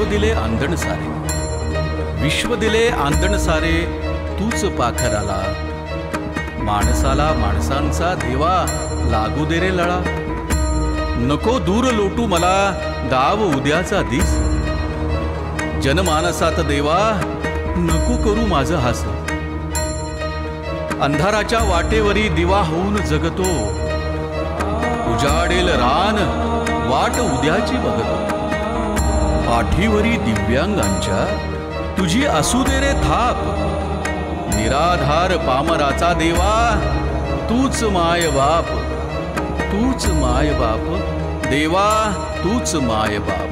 दिले आंदण सारे, विश्व दिले आंदण सारे, तूच पाखराला. माणसाला माणसांचा देवा लागू दे रे लळा. नको दूर लोटू मला गाव उद्याचा दिस. जनमानसात देवा नको करू माझं हास. अंधाराच्या वाटेवरी दिवा होऊन जगतो, उजाडेल रान वाट उद्याची बघतो. पाठीवरी दिव्यांगांच्या तुझी असू दे रे थाप. निराधार पामराचा देवा तूच माय बाप. तूच माय बाप देवा, तूच माय बाप.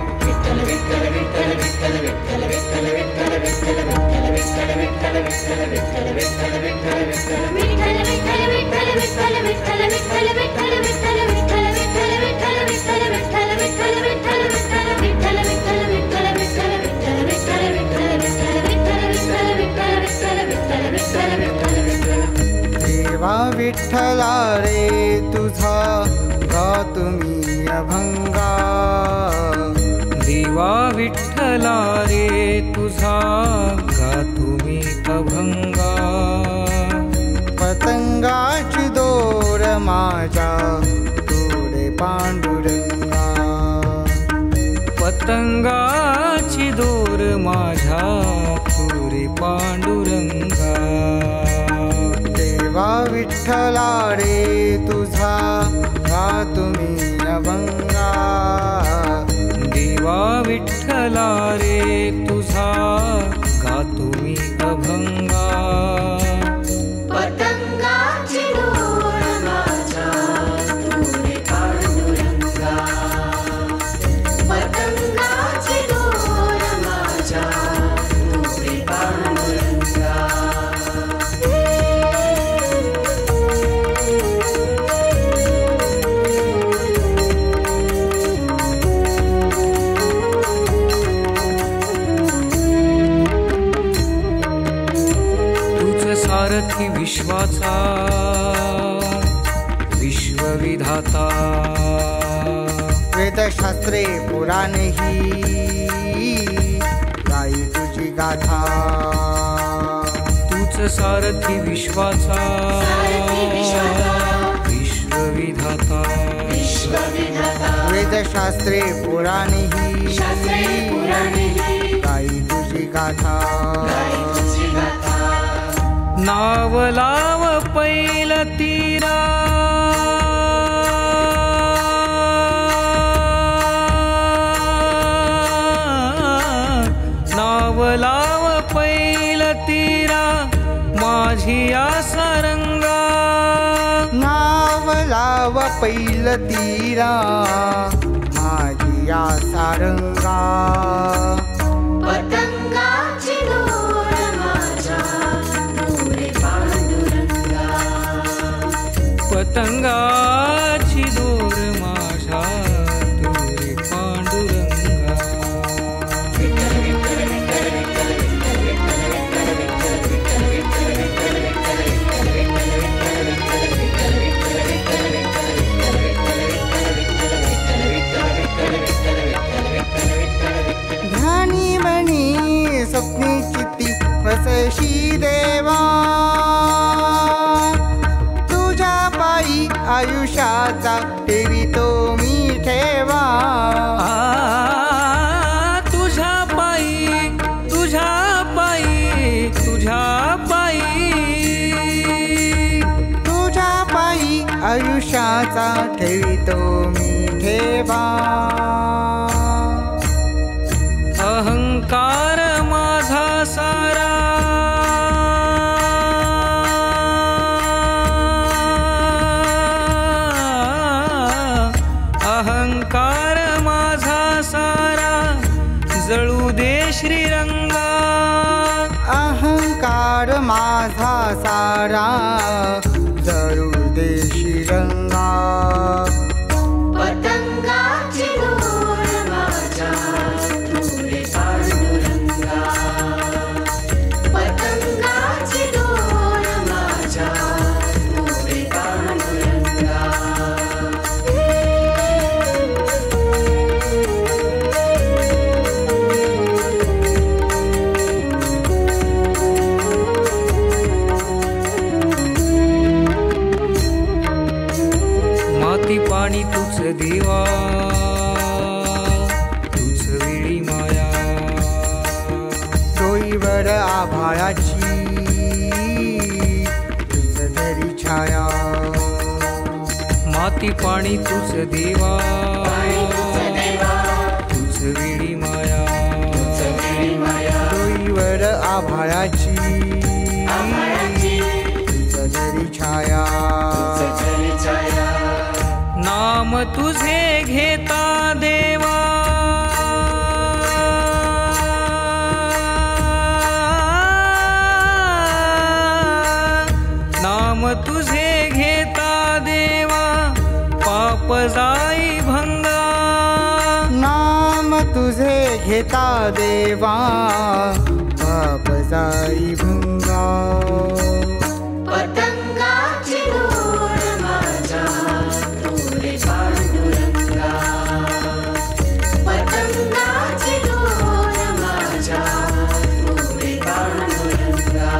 देवा विठ्ठला रे तुझा गातो मी अभंगा. देवा विठ्ठला रे तुझा गातो मी अभंगा. पतंगाची दोर माझ्या तोडे पांडुरंगा. पतंगाची दोर माझ्या तुरे पांडुरंगा. देवा विठ्ठला रे तुझा गातो मी अभंगा. देवा विठ्ठला रे तुझा गातो मी अभंगा. पतंगाची दोर माझ्या तुरे पांडुरंगा. पतंगाची दोर माझ्या तुरे पांडुरंगा. सारथी विश्वाचा विश्वविधाता. वेदशास्त्रे पुराणेही गाई तुझी गाथा. तूच सारथी विश्वाचा विश्वविधाता. वेदशास्त्रे पुराणेही गाई तुझी गाथा. नाव लाव पैल तीरा. नाव लाव पैल तीरा माझी आसा रंगा. नाव लाव पैल तीरा माझी आसा रंगा. पतंगाची दोर माझ्या तुरे पांडुरंगा. पतंगाची दोर माझ्या तुरे पांडुरंगा. ध्यानी मणी स्वप्नी चित्ती वसशी देवा. तुझ्या पायी आयुष्याचा ठेवितो मी ठेवा. तुझ्या पायी तुझ्या पायी तुझ्या पायी. तुझ्या पायी आयुष्याचा ठेवितो मी ठेवा. अहंकार माझा सारा. अहंकार माझा सारा जळू दे श्रीरंगा. अहंकार माझा सारा जळू दे श्रीरंगा. पतंगाची दोर माझ्या तुरे पांडुरंगा. पाणी तूच देवा, तूच वेळी माया. डोईवर आभाळाची तुझ धरी छाया. माती पाणी तूच देवा, तूच वेळी माया. डोईवर आभाळाची तुझ धरी छाया. नाम तुझे घेता देवा, नाम तुझे घेता देवा, पाप जाई भंगा. नाम तुझे घेता देवा, पाप जाई भंगा. पतंगाची दोर माझ्या तुरे पांडुरंगा. पतंगाची दोर माझ्या तुरे पांडुरंगा.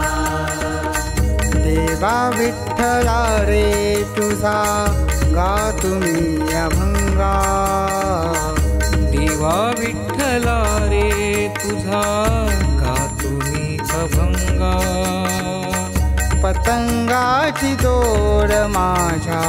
देवा विठ्ठला रे तुझा गा तुम्ही अभंगा. देवा विठ्ठला रे तुझा गा तुम्ही अभंगा. पतंगाची दोर माझ्या